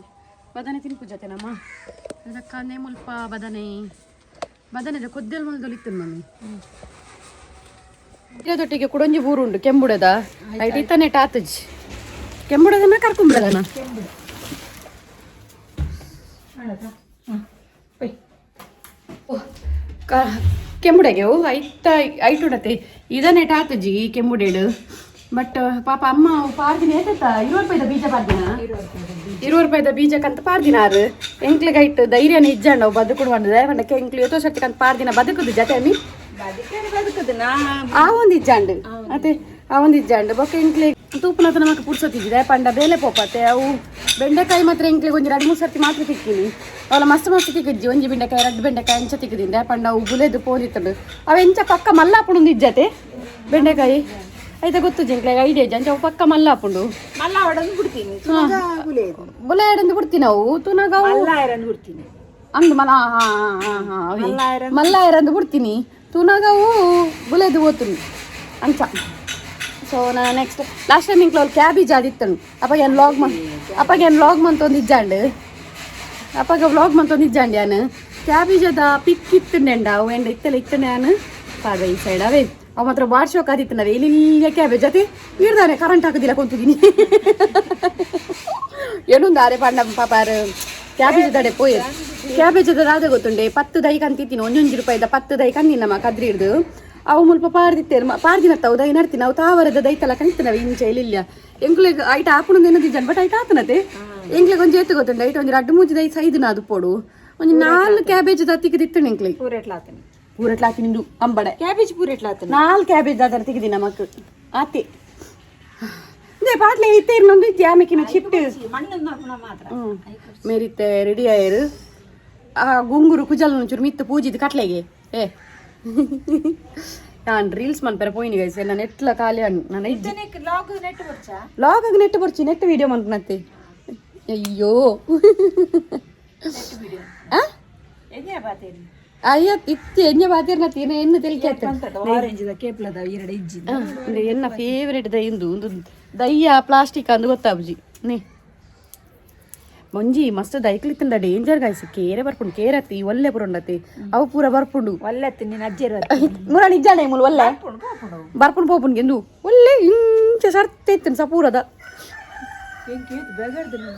ಬದನೆ ತಿನ್ಪುಜತೆ ನಮ್ಮ ಅದಕ್ಕಂದೆ ಮುಲ್ಪ ಬದನೆದ ಕೊದ್ದೆಲ್ ಮಲ್ದೊಲಿತ್ತು ಮಮ್ಮಿ ಇದೊಟ್ಟಿಗೆ ಕುಡೊಂಜಿ ಬೂರುಂಡು ಕೆಂಬುಡದ ಐಟ್ ಇತ್ತನೆ ಟಾತಜ್ ಕೆಂಬುಡದನ್ನ ಕರ್ಕೊಂಬಿಡದನ ಕೆಂಬುಡೆಗೆ ಐಟುಡತೆ ಇದನ್ನೇ ಟಾತಜಿ ಕೆಂಬುಡೇಡು ಬಟ್ ಪಾಪ ಅಮ್ಮ ಪಾರ್ದಿನ ಏತತ್ತ 20 ರೂಪಾಯಿದ ಬೀಜ ಪಾರ್ದಿನ 20 ರೂಪಾಯಿದ ಬೀಜಕ್ಕಂತ ಪಾರ್ದಿನಾರು ಎಂಕ್ಲಿಗೆ ಐಟ್ ಧೈರ್ಯನ ಇಜ್ಜಂಡ ಬದುಕುಡು ಬಂದದೆ ಬಂಡಕ್ಕೆ ಎಂಕ್ಲಿ ಎತ್ತೋ ಸರ್ತಿಕಂತ ಪಾರ್ದಿನ ಬದುಕುದು ಜತೆ ಅಮ್ಮಿ ಆ ಒಂದು ಇಜ್ಜಂಡು ಅದೇ ಆ ಒಂದು ಇಜ್ಜಂಡು ಬೊಕ್ಕ ಎಂಕ್ಲಿ ತೂಪುನತ ನಮಕ್ ಪುಡ್ಸೋತಿದ್ದೆ ಪಂಡ ಬೇಲೆ ಪೋಪತ್ತೆ ಅವು ಬೆಂಡೆಕಾಯಿ ಮಾತ್ರ ಎಂಕ್ಲಿಗೆ ಒಂಜಿ 2-3 ಸರ್ತಿ ಮಾತ್ರ ತಿಕ್ಕಿನಿ ಅವಳ ಮಸ್ತ್ ತಿಕ್ಕಿಜ್ಜಿ ಒಂಜಿ ಬೆಂಡೆಕಾಯಿ 2 ಬೆಂಡೆಕಾಯಿ ಎಂಚ ತಿಕ್ಕಿದಿಂದ ಪಂಡ ಅವು ಬುಲೆದು ಪೋಲಿತ್ತಂಡು ಅವು ಎಂಚ ಪಕ್ಕ ಮಲ್ಲಾಪುಂಡು ಇಜ್ಜತೆ ಬೆಂಡೆಕಾಯಿ ಐತೆ ಗೊತ್ತು ಜಿಂಕ್ಲೆಗೆ ಐಡಿಯಾ ಜಂಚ ಪಕ್ಕ ಮಲ್ಲಾಪುಂಡು ಬುಲೆ ಎಡಂದು ಬಿಡ್ತೀನಿ ನಾವು ತುನಾಗ ಅಂದು ಮಲ್ಲ ಎರಂದು ಬಿಡ್ತೀನಿ ತುನಾಗವು ಬುಲೆದು ಓದ್ತೀನಿ ಅಂಚ ಸೊ ನಾ ನೆಕ್ಸ್ಟ್ ಲಾಸ್ಟ್ ಟೈಮ್ ಇಂಕ್ಲ ಕ್ಯಾಬೇಜ್ ಆದಿತ್ತನು ಅಪ್ಪಗೆ ವ್ಲಾಗ್ ಮಂತೊಂದು ಇಜ್ಜಾಂಡು ಅಪ್ಪಗೆ ವ್ಲಾಗ್ ಮಂತೊಂದು ಇಜ್ಜಾಂಡು ಯಾನು ಕ್ಯಾಬೇಜ್ ಅದ ಪಿಕ್ ಇತ್ತುಂಡೆಂಡ ಅವು ಎಂಡ ಇತ್ತಲೆ ಯಾನು ಪಾದ ಈ ಸೈಡ್ ಅವೇ ಅವ ಮಾತ್ರ ಬಾಡ್ ಶೋಕ್ ಆದಿತ್ತು ನಾವೇ ಇಲ್ಲಿ ಕ್ಯಾಬೇಜ್ ಜೊತೆ ಇಡ್ದಾನೆ ಕರೆಂಟ್ ಹಾಕೋದಿಲ್ಲ ಕೊಂತಿದ್ದೀನಿ ಏನೊಂದಾರೆ ಪಂಡ ಪಾಪಾರು ಕ್ಯಾಬೇಜ್ ದಡೆ ಪೋಯ್ ಕ್ಯಾಬೇಜ್ ಅದ ರಾಜ ಗೊತ್ತುಂಡೆ 10 ದೈ ಕಂತಿತ್ತೀನಿ 1 ರೂಪಾಯಿದ 10 ದೈ ಕಂದಿ ನಮ್ಮ ಕದ್ರಿ ಹಿಡ್ದು ಅವು ಮುಲ್ಪ ಪಾರ್ದಿನತ್ತವು ದೈ ನಡ್ತೀನಿ ಅವು ತಾವರದ ದೈತಲ್ಲ ಕಣಿತೀನವೆ ಇಂಚೆ ಇಲ್ಲ ಎಂಕ್ಲೆಗ್ ಐಟ ಹಾಕೊಂಡು ಏನದಿದ್ದಾನೆ ಬಟ್ ಐಟ ಆತನತೆ ಎಂಕ್ಲೆಗ್ ಒಂಜಿ ಎತ್ತು ಗೊತ್ತುಂಡೆ ಐಟ ಒಂಜಿ 2-3 ದೈ ಸೈದ್ನ ಅದು ಪೋಡು ಒಂಜಿ 4 ಕ್ಯಾಬೇಜ್ ತಿಕ್ಕದಿತ್ತಣ ಎಂಕ್ಲೆಗ್ ಪೂರೆಟ್ಲಾತಿ ನಿಂದು ಅಂಬಡೆ ಕ್ಯಾಬೇಜ್ ಪೂರೆಟ್ಲಾತ 4 ಕ್ಯಾಬೇಜ್ ಅದರ ತೆಗೆದಿ ನಮಕ್ ಆತಿ ಇದೇ ಪಾಟ್ಲೆ ಇತ್ತೆ ಇನ್ನೊಂದು ಇತ್ತು ಆಮೇಕಿನ ಚಿಟ್ಟು ಮೇರಿತ್ತೆ ರೆಡಿ ಆಯರು ಆ ಗುಂಗುರು ಕುಜಲ್ ಒಂಚೂರು ಮಿತ್ತು ಪೂಜಿದ್ ಕಟ್ಲೆಗೆ ನಾನು ರೀಲ್ಸ್ ಮನ್ಪೆರ ಪೋಯಿನಿ ಗೈಸ್ ನಾನು ನೆಟ್ಲ ಖಾಲಿ ಹಣ್ಣು ನಾನು ಲಾಗ್ ನೆಟ್ ಬರ್ಚಿ ನೆಟ್ ವಿಡಿಯೋ ಮನ್ಪನತ್ತೆ ಅಯ್ಯೋ ಅಯ್ಯ ಇತ್ತು ಎಣ್ಣೆ ಬಾತಿರ್ನತ್ತಿ ಎಣ್ಣೆ ತೆಲಿಕೆ ಎನ್ನ ಫೇವ್ರೇಟ್ ದೈಂದು ಒಂದು ದಯ್ಯ ಪ್ಲಾಸ್ಟಿಕ್ ಅಂದು ಗೊತ್ತಾಬ್ಜಿ ನೀ ಮಂಜಿ ಮಸ್ತ್ ದೈಕ್ಲಿತ್ತಂಡ ಡೇಂಜರ್ ಗಾಯ್ಸ್ ಕೇರೆ ಬರ್ಪುಂಡು ಕೇರತ್ತಿ ಒಲ್ಲೆ ಪುರುಂಡತಿ ಅವು ಪೂರ ಬರ್ಪುಂಡು ಒಲ್ಲೆತ್ತಿ ನೀನು ಅಜ್ಜರ ಮುರ ನಿಜಾನೆ ಮುಲ್ ಒಲ್ಲೆ ಬರ್ಪುಂಡು ಪೋಪುಂಡು ಎಂದು ಒಲ್ಲೆ ಇಂಚೆ ಸರ್ತೆ ಇತ್ತು ಸಪೂರದ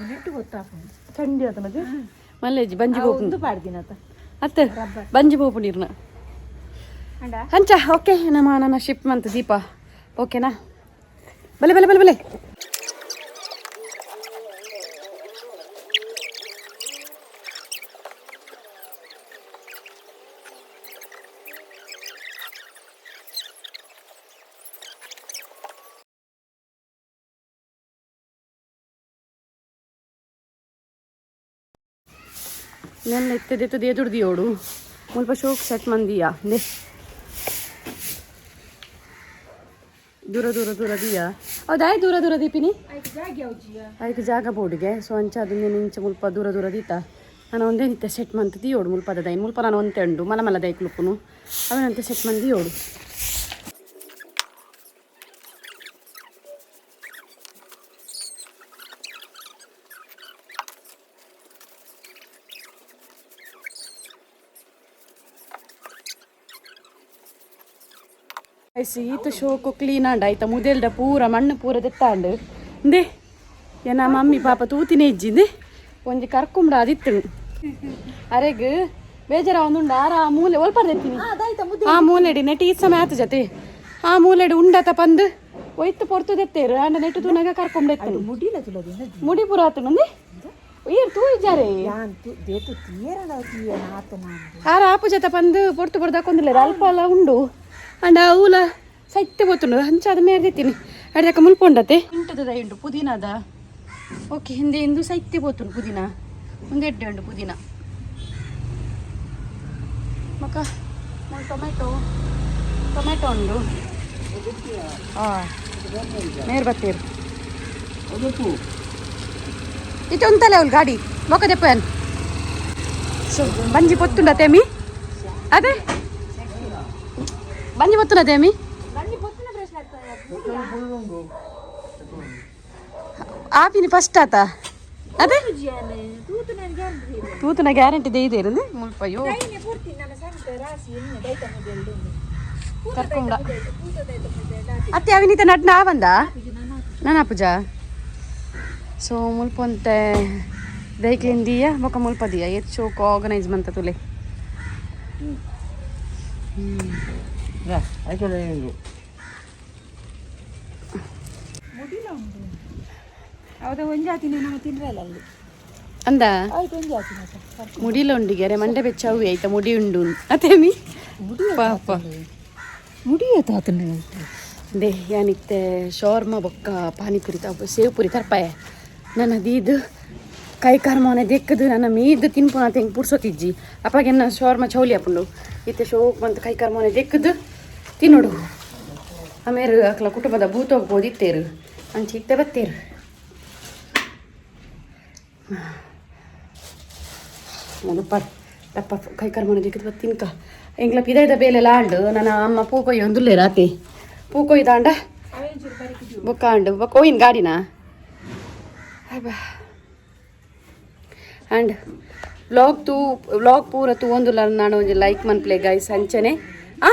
ನೆಟ್ಟು ಗೊತ್ತಾಪುಂಡು ಚಂಡಿ ಆತ ಮತ್ತೆ ಮಲ್ಲೇಜಿ ಬಂಜಿ ಪೋಪುಂಡು ಪಾಡ್ದಿನತ ಅತ್ತೆ ಬಂಜಿ ಪೋಪುಂಡಿರ್ನ ಹಂಚ ಓಕೆ ನನ್ನ ಶಿಪ್ ಮಂತ್ ದೀಪ ಓಕೆನಾ ಬಲೆ ಬಲೆ ಬಲೆ ಬಲೆ ನೆನ್ನೆ ಎತ್ತದೆತ್ತದೇ ದುಡ್ದಿಯೋಡು ಮುಲ್ಪ ಶೋಕ್ ಸೆಟ್ ಮಂದಿಯಾ ನೇ ದೂರ ದಿಯಾ ಹೌದಾಯ್ ದೂರ ದೀಪಿನಿ ಆಯ್ತು ಜಾಗ ಬೋರ್ಡಿಗೆ ಸೊ ಅಂಚ ಅದನ್ನೇ ಇಂಚ ಮುಲ್ಪ ದೂರ ದೀತ ನಾನು ಒಂದೇ ನಿತ್ಯ ಸೆಟ್ ಮಂತ್ ದಿಯೋಡು ಮುಲ್ಪದ ದೈ ಮುಲ್ಪ ನಾನು ಒಂತೆ ಉಂಡು ಮಲ ದೈಕ್ಲುಪ್ಪುನು ಅವನಂತೆ ಸೆಟ್ ಮಂದಿ ದಿಯೋಡು ಈತ ಶೋಕು ಕ್ಲೀನ್ ಆಂಡ ಆಯ್ತಾ ಮುದೆಲ್ಡ ಪೂರ ಮಣ್ಣು ಪೂರ ದೆತ್ತಾಂಡು ಇಂದೇ ಏನ ಮಮ್ಮಿ ಪಾಪ ತೂತಿನೇ ಇಜ್ಜಿಂದೆ ಒಂಜಿ ಕರ್ಕೊಂಬಿಡ ಅದಿತ್ತು ಅರೆಗ್ ಬೇಜಾರ ಒಂದುಂಡ ಆರ ಮೂಲೆ ಒಲ್ಪರ್ದೆತ್ತೀನಿ ಅದಾಯ್ತಾ ಮುದ್ದೆ ಆ ಮೂಲೆಡಿ ನೆಟ್ ಈ ಸಮಯ ಆತ ಜತೆ ಆ ಮೂಲೆಡಿ ಉಂಡತ ಪಂದು ಒಯ್ತು ಪೊರ್ತದೆತ್ತೇರು ಅಂಡ ನೆಟ್ಟು ತೂನಾಗ ಕರ್ಕೊಂಡೆತ್ತೇನೆ ಮುಡಿಲ ತುಲದಿಂದ ಮುಡಿ ಪುರ ಆತು ನಂದಿ ಏರ್ ತೂ ಇಜ್ಜಾರೆ ಯಾಂತು ದೇತು ತೀರಣ ತೀಯನ ಆತನ ಆರ ಆಪು ಜತ ಪಂದು ಪೊರ್ತು ಪೊರ್ದು ಹಾಕೊಂಡಿಲ್ಲ ಅಲ್ಪ ಎಲ್ಲ ಉಂಡು ಅಂಡ ಅವಲ ಸೈತ್ತೆ ಗೊತ್ತುಂಡು ಹಂಚಾದ ಮೇಲೆ ಎತ್ತೀನಿ ಅಡ್ದಕ್ಕ ಮುಲ್ಪೊಂಡತೆ ಇಂಟದ ಉಂಡು ಪುದೀನದ ಓಕೆ ಹಿಂದೆ ಇಂದು ಸೈತ್ತೆ పోతుండు పుదీనా ಮುಂಗೆಡ್ಡೆ ಉಂಡು ಪುದೀನ ಮಕ್ಕ ಟೊಮೆಟೊ ಉಂಡು ನೇರ್ ಬತ್ತೀರು ಇಟ್ಟು ಉಂತಲ್ಲ ಅವಳು ಗಾಡಿ ಮೊಕ್ಕ ದೆಪ್ಪನ್ ಸೊ ಬಂಜಿ ಪೊತ್ತುಂಡ ತೇಮಿ ಅದೇ ಬಂಜಿ ಪೊತ್ತುನ ತೇಮಿ ಆಪಿನಿ ಫಸ್ಟ್ ಆತ ಅದೇ ತೂತನ ಗ್ಯಾರಂಟಿ ಇದೆ ಇருந்து ಮುಲ್ಪಯ್ಯೋ ಕರ್ಕೊಂಡ ಅತ್ತೆ ಅವಿನೀತ ನಡ್ನ ಬಂದ ನನ್ನ ಪೂಜ ಸೊ ಮುಲ್ಪಂತೆ ದೈಕ್ಲಿಂದಿಯ ಬೊಕ್ಕ ಮುಲ್ಪದಿಯ ಎತ್ ಶೋಕ್ ಆರ್ಗನೈಸ್ ಮಂತ ತುಲೆ ಹೌದಾ ಒಂಜಾತಿ ನಾನು ತಿನ್ರಲ್ಲ ಅಲ್ಲಿ ಅಂದ ಆಯ್ತು ಒಂಜಾತಿ ಮುಡಿಲ ಉಂಡಿಗೆರೆ ಮಂಡೆ ಬೆಚ್ಚವು ಆಯ್ತಾ ಮುಡಿ ಉಂಡು ಅತೇಮಿ ಪಾಪ ಮುಡಿಯತ್ತ ಆತನ ದೇ ಯಾನಿತ್ತೆ ಶೋರ್ಮ ಬೊಕ್ಕ ಪಾನಿಪುರಿ ಸೇವ್ ಪುರಿ ತರ್ಪಾಯ ನನ್ನ ದೀದು ಕೈ ಕಾರ್ಮನೆ ದೆಕ್ಕದು ನನ್ನ ಮೀದು ತಿನ್ಪುನ ತೆಂಗೆ ಪುಡ್ಸೋತಿಜ್ಜಿ ಅಪ್ಪಗೆನ್ನ ಶೋರ್ಮ ಚೌಲಿ ಹಾಕೊಂಡು ಇತ್ತೆ ಶೋಕ್ ಬಂತು ಕೈ ಕಾರ್ಮನೆ ದೆಕ್ಕದು ತಿನ್ನೋಡು ಆಮೇಲೆ ಅಕ್ಲ ಕುಟುಂಬದ ಭೂತ ಹೋಗ್ಬೋದು ಇತ್ತೇರು ಅಂಚೆ ಇತ್ತೆ ಬತ್ತೇರು ಮುದುಪ ತಪ್ಪ ಕೈ ಕಾರ್ಮನೆ ದೆಕ್ಕದು ತಿನ್ಕ ಎಂಗ್ಲ ಪಿದಾಯ್ದ ಬೇಲೆಲ್ಲ ಆಂಡು ನನ್ನ ಅಮ್ಮ ಪೂಕೊಯ್ಯ ಒಂದುಲ್ಲೆ ರಾತೆ ಪೂಕೊಯ್ದಾಂಡ ಬೊಕ್ಕ ಆಂಡು ಬೊಕ್ಕ ಹೋಯ್ನ ಗಾಡಿನ ಆ್ಯಂಡ್ ವ್ಲಾಗ್ ಪೂರ ತೂಂದುಲ್ಲ ನಾನು ಒಂದು ಲೈಕ್ ಮನ್ಪ್ಲೆ ಗೈಸ್ ಹಂಚನೆ ಆ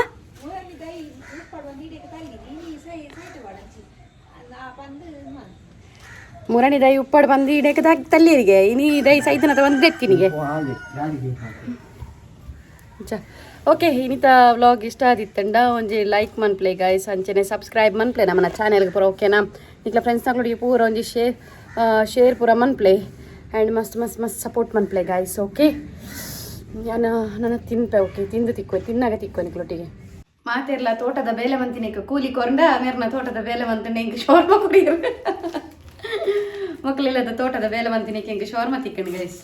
ಮುರಣಿ ದೈ ಉಪ್ಪಡು ಬಂದು ಇಡಕ್ಕೆ ತಲ್ಲಿರಿಗೆ ಇನಿ ದೈ ಸೈತನದ ಒಂದು ಎತ್ತಿನಿಗೆ ಓಕೆ ಇನ್ನಿತ ವ್ಲಾಗ್ ಇಷ್ಟ ಆದಿತ್ತಂಡ ಒಂಜಿ ಲೈಕ್ ಮನ್ಪ್ಲೆ ಗೈಸ್ ಅಂಚನೆ ಸಬ್ಸ್ಕ್ರೈಬ್ ಮನ್ಪ್ಲೆ ನಮ್ಮನ ಚಾನೆಲ್ಗೆ ಪೂರ ಓಕೆನಾ ಇಟ್ಲ ಫ್ರೆಂಡ್ಸ್ನಗಳಿಗೆ ಪೂರ ಒಂಜಿ ಶೇರ್ ಪೂರ ಮನ್ಪ್ಲೆ ಆ್ಯಂಡ್ ಮಸ್ತ್ ಸಪೋರ್ಟ್ ಮನ್ಪ್ಲೆ ಗೈಸ್ ಓಕೆ ನಾನು ತಿನ್ಪೆ ಓಕೆ ತಿನ್ನಾಗ ತಿಕ್ಕೋ ನಿಕ್ಲೊಟ್ಟಿಗೆ ಮಾತಿರ್ಲ ತೋಟದ ಬೇಲೆ ಮಂತಿನಿಕ ಕೂಲಿ ಕೊಂಡ ಮೇರ್ನ ತೋಟದ ಬೇಲೆ ಮಂತಂಡೆ ಇಂಗೆ ಶೋರ್ಮ ಕುಡಿಯರು ಮಕ್ಕಳಿಲ್ಲದ ತೋಟದ ಬೇಲೆ ಮಂತಿನಿಕೆ ಇಂಗೆ ಶೋರ್ಮ ತಿಕ್ಕಂಡು ಗೈಸ್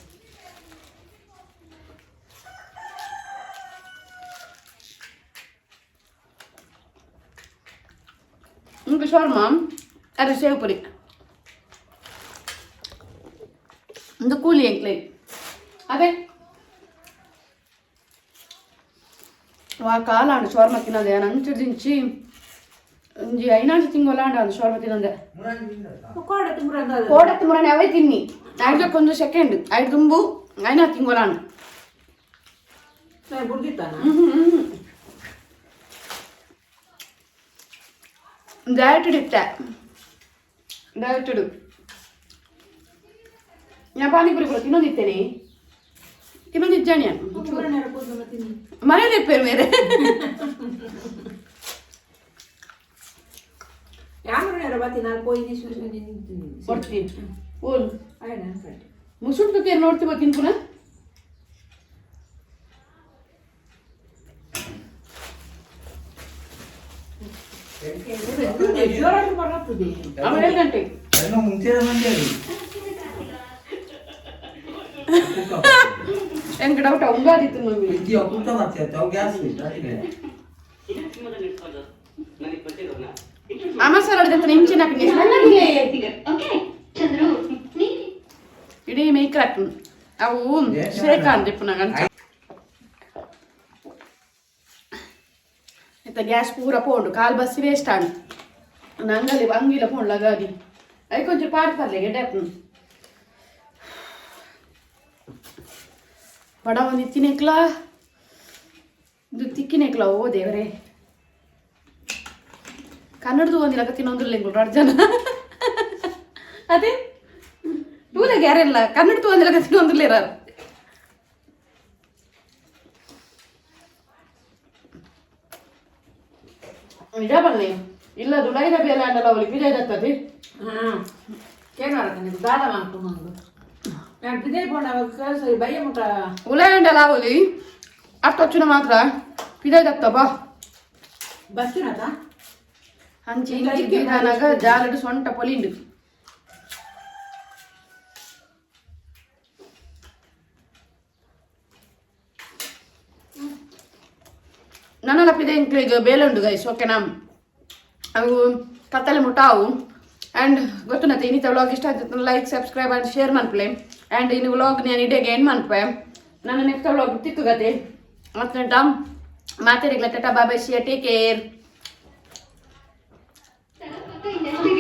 ಇಂಗೆ ಶೋರ್ಮ ಅದು ಸೇವ್ ಪುರಿ ಒಂದು ಕೂಲಿ ಎಂಕ್ಲೆ ಅದೇ ಆ ಕಾಲಾಂಡು ಶೋರ್ಮ ತಿನ್ನೋದೆ ನಂಚು ದಿಂಚಿ ಒಂಜಿ ಐನಾಂಚು ತಿಂಗೊಲಾಂಡ ಅದು ಶೋರ್ಮ ತಿನ್ನೋದೆ ಕೋಡತ್ತು ಮುರಣೆ ಅವೇ ತಿನ್ನಿ ಐದಕ್ಕೊಂದು ಸೆಕೆಂಡ್ ಐದು ತುಂಬು ಐನಾ ತಿಂಗೊಲಾಂಡು ಡಯಟೆಡ್ ಇತ್ತೆ ಡಯಟೆಡು ഞാൻ പാനിപ്പൂരി ಕೂಡ ತಿನ್ನೋದಿತ್ತೇನೆ ತಿನ್ನೋದಿದ್ದಾನೆ ಮನೇಲಿ ಇಪ್ಪೇರು ಬೇರೆ ಕೊಡ್ತೀನಿ ಓಲ್ ಮುಸುಡ್ತಕ್ಕೆ ನೋಡ್ತೀವ ತಿನ್ಪುನ ಆಮೇಲೆ 7 ಗಂಟೆ ಎಂಗೆ ಡೌಟ್ ಉಂಗಾದಿತ್ತು ಅಮ್ಮ ಸರ್ ಹೊಡೆದ ಇಂಚಿನ ಇಡೀ ಮೇಯ್ಕ್ರಾಕ್ ಅವು ಶೇಕ ಅಂದಿಪ್ಪು ನಂಗಂತ ಇತ್ತ ಗ್ಯಾಸ್ ಪೂರ ಪೋಂಡು ಕಾಲು ಬಸ್ಸಿ ವೇಸ್ಟ್ ಆಂಡು ನಂಗಲ್ಲಿ ಅಂಗಿಲ ಪೋಂಡ್ಲ ಗಾಡಿ ಅದಕ್ಕೆ ಒಂಚೂರು ಪಾಡ್ ಪರ್ಲೆ ಗೆಡ್ಡೆ ಬಡ ಒಂದು ತಿನ್ನಕ್ಲ ಇದು ತಿಕ್ಕಿನೇಕ್ಲ ಓ ದೇವರೇ ಕನ್ನಡದು ಒಂದಿಲ್ಲ ತಿನ್ನೊಂದಿಲ್ಲ ಅರ್ಜನ ಅದೇ ತೂಲೆಗೆ ಯಾರೆಲ್ಲ ಕನ್ನಡದು ಒಂದಿಲ್ಲ ತಿನ್ನೊಂದಿಲ್ಲ ಇರ ನಿಜ ಬನ್ನಿ ಇಲ್ಲ ದುಲೈನ ಬೇಲೆ ಅಂಡಲ್ಲ ಅವಳಿ ಪಿಜಾಯ್ ದತ್ತದಿ ಕೇನಾರ ದಾದ ಮಾಡ್ಕೊಂಡು ನಾನು ಪಿಜಾಯ್ ಪೋಂಡ ಕಳ್ಸ ಬಯ್ಯ ಮುಟ್ಟ ಉಲೈ ಅಂಡಲ್ಲ ಅವಳಿ ಅಷ್ಟು వచ్చిన ಮಾತ್ರ ಪಿಜಾಯ್ ದತ್ತ ಬಾ ಬಸ್ಸಿನತ ಹಂಚಿ ಇಂಚಿ ಗಿಡನಾಗ ಜಾಲಡು ಸೊಂಟ ಪೊಲಿಂಡು ನನ್ನಲ್ಲ ಪಿದೆ ಇಂಕ್ಲಿಗೆ ಬೇಲೆ ಉಂಡು ಗೈಸ್ ಓಕೆನಾ ಅವು ಕತ್ತಲೆ ಮುಟ್ಟಾವು ಆ್ಯಂಡ್ ಗೊತ್ತುನತ್ತೆ ಇನ್ನಿತ ವ್ಲಾಗ್ ಇಷ್ಟ ಆಗ್ತದೆ ಲೈಕ್ ಸಬ್ಸ್ಕ್ರೈಬ್ ಆ್ಯಂಡ್ ಶೇರ್ ಮನ್ಪಲೆ ಆ್ಯಂಡ್ ಇನ್ನು ವ್ಲಾಗ್ ನಾನು ಇಡೇಗೆ ಏನು ಮನ್ಪೆ ನನ್ನ ನೆಕ್ಸ್ಟ್ ವ್ಲಾಗ್ ತಿಕ್ಕುಗತೆ ಮತ್ತೆ ಮಾತಾಡಿಗ್ಲ tata bye bye take care